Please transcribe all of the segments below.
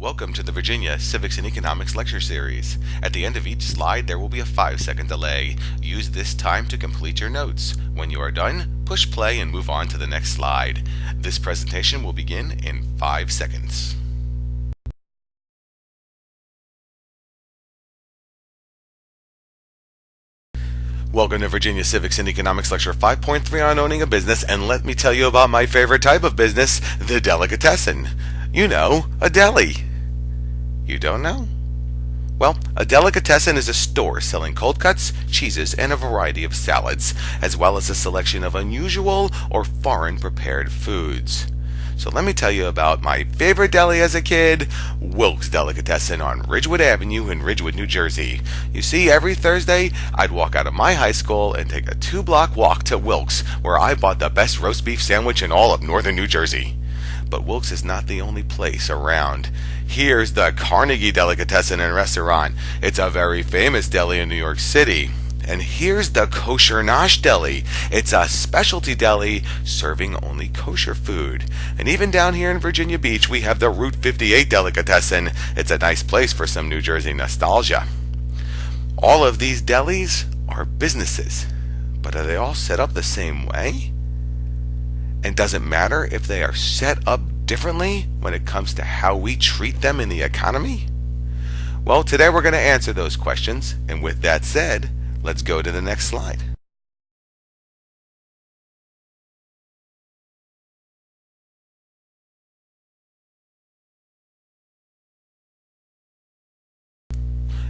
Welcome to the Virginia Civics and Economics Lecture Series. At the end of each slide, there will be a 5-second delay. Use this time to complete your notes. When you are done, push play and move on to the next slide. This presentation will begin in 5 seconds. Welcome to Virginia Civics and Economics Lecture 5.3 on owning a business, and let me tell you about my favorite type of business, the delicatessen. You know, a deli. You don't know? Well, a delicatessen is a store selling cold cuts, cheeses, and a variety of salads, as well as a selection of unusual or foreign prepared foods. So let me tell you about my favorite deli as a kid, Wilk's Delicatessen on Ridgewood Avenue in Ridgewood, New Jersey. You see, every Thursday, I'd walk out of my high school and take a 2-block walk to Wilk's, where I bought the best roast beef sandwich in all of northern New Jersey. But Wilk's is not the only place around. Here's the Carnegie Delicatessen and Restaurant. It's a very famous deli in New York City. And here's the Kosher Nosh Deli. It's a specialty deli serving only kosher food. And even down here in Virginia Beach, we have the Route 58 Delicatessen. It's a nice place for some New Jersey nostalgia. All of these delis are businesses, but are they all set up the same way? And does it matter if they are set up differently when it comes to how we treat them in the economy? Well, today we're going to answer those questions, and with that said, let's go to the next slide.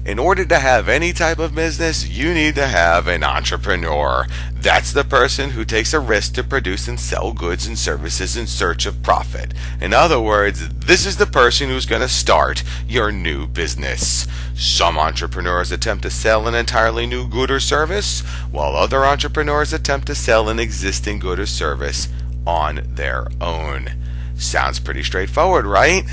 In order to have any type of business, you need to have an entrepreneur. That's the person who takes a risk to produce and sell goods and services in search of profit. In other words, this is the person who's going to start your new business. Some entrepreneurs attempt to sell an entirely new good or service, while other entrepreneurs attempt to sell an existing good or service on their own. Sounds pretty straightforward, right?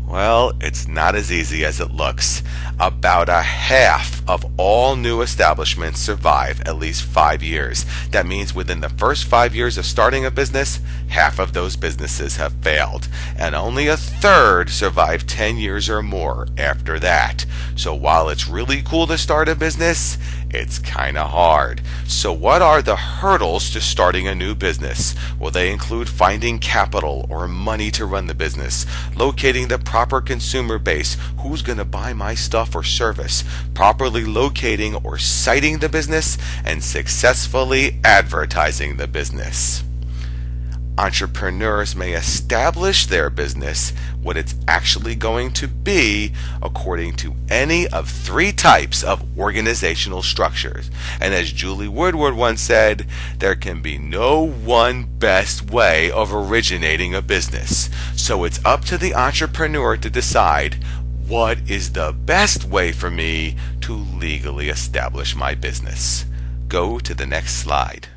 Well, it's not as easy as it looks. About a half of all new establishments survive at least 5 years. That means within the first 5 years of starting a business, half of those businesses have failed. And only a third survive 10 years or more after that. So while it's really cool to start a business, it's kind of hard. So what are the hurdles to starting a new business? Well, they include finding capital or money to run the business, locating the proper consumer base, who's going to buy my stuff or service, properly locating or citing the business, and successfully advertising the business. Entrepreneurs may establish their business, what it's actually going to be, according to any of 3 types of organizational structures. And as Julie Woodward once said, there can be no one best way of originating a business. So it's up to the entrepreneur to decide what is the best way for me to legally establish my business. Go to the next slide.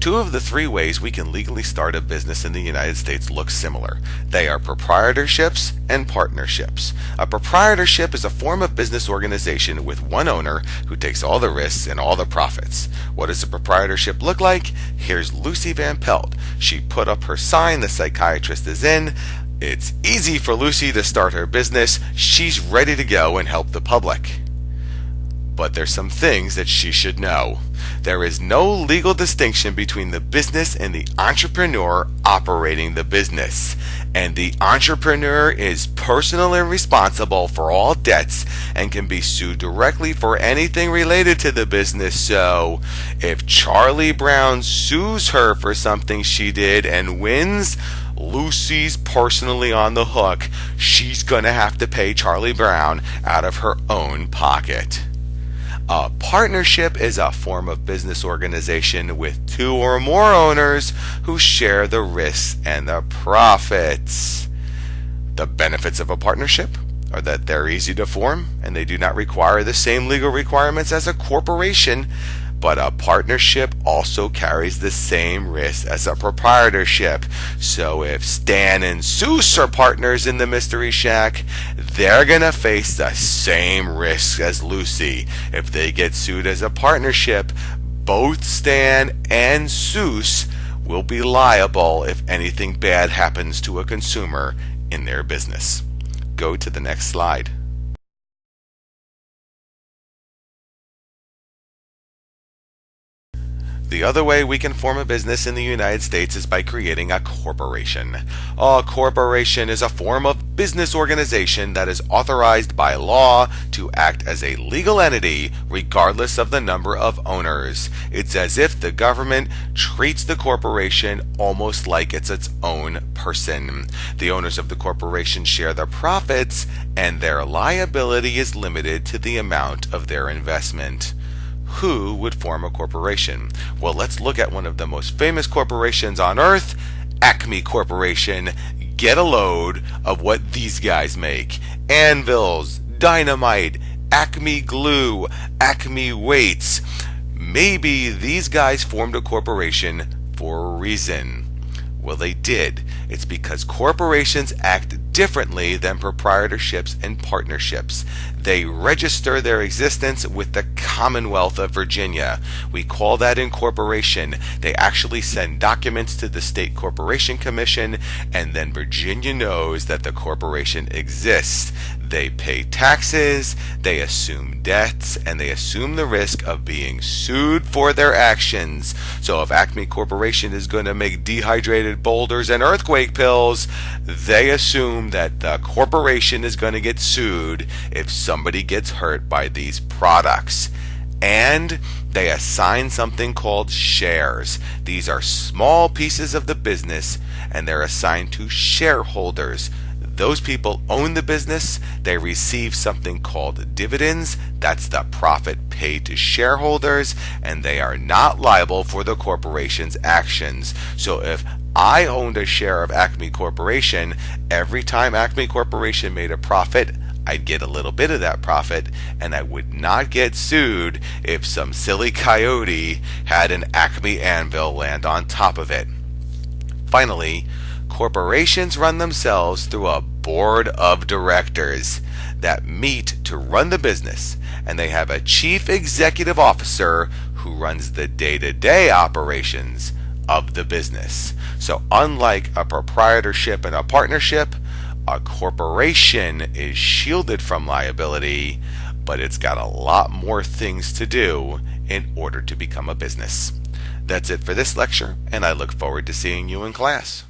Two of the 3 ways we can legally start a business in the United States look similar. They are proprietorships and partnerships. A proprietorship is a form of business organization with one owner who takes all the risks and all the profits. What does a proprietorship look like? Here's Lucy Van Pelt. She put up her sign, the psychiatrist is in. It's easy for Lucy to start her business. She's ready to go and help the public. But there's some things that she should know. There is no legal distinction between the business and the entrepreneur operating the business. And the entrepreneur is personally responsible for all debts and can be sued directly for anything related to the business. So, if Charlie Brown sues her for something she did and wins, Lucy's personally on the hook. She's gonna have to pay Charlie Brown out of her own pocket. A partnership is a form of business organization with 2 or more owners who share the risks and the profits. The benefits of a partnership are that they're easy to form and they do not require the same legal requirements as a corporation, But a partnership also carries the same risk as a proprietorship. So if Stan and Seuss are partners in the Mystery Shack, they're going to face the same risks as Lucy. If they get sued as a partnership, both Stan and Seuss will be liable if anything bad happens to a consumer in their business. Go to the next slide. The other way we can form a business in the United States is by creating a corporation. A corporation is a form of business organization that is authorized by law to act as a legal entity regardless of the number of owners. It's as if the government treats the corporation almost like it's its own person. The owners of the corporation share the profits, and their liability is limited to the amount of their investment. Who would form a corporation? Well, let's look at one of the most famous corporations on earth, Acme Corporation. Get a load of what these guys make. Anvils, dynamite, Acme glue, Acme weights. Maybe these guys formed a corporation for a reason. Well, they did. It's because corporations act differently than proprietorships and partnerships. They register their existence with the Commonwealth of Virginia. We call that incorporation. They actually send documents to the State Corporation Commission, and then Virginia knows that the corporation exists. They pay taxes, they assume debts, and they assume the risk of being sued for their actions. So if Acme Corporation is going to make dehydrated boulders and earthquake pills, they assume that the corporation is going to get sued if somebody gets hurt by these products. And they assign something called shares. These are small pieces of the business, and they're assigned to shareholders. Those people own the business. They receive something called dividends. That's the profit paid to shareholders, and they are not liable for the corporation's actions. So if I owned a share of Acme Corporation, every time Acme Corporation made a profit, I'd get a little bit of that profit, and I would not get sued if some silly coyote had an Acme anvil land on top of it. Finally, corporations run themselves through a board of directors that meet to run the business, and they have a chief executive officer who runs the day-to-day operations of the business. So unlike a proprietorship and a partnership, a corporation is shielded from liability, but it's got a lot more things to do in order to become a business. That's it for this lecture, and I look forward to seeing you in class.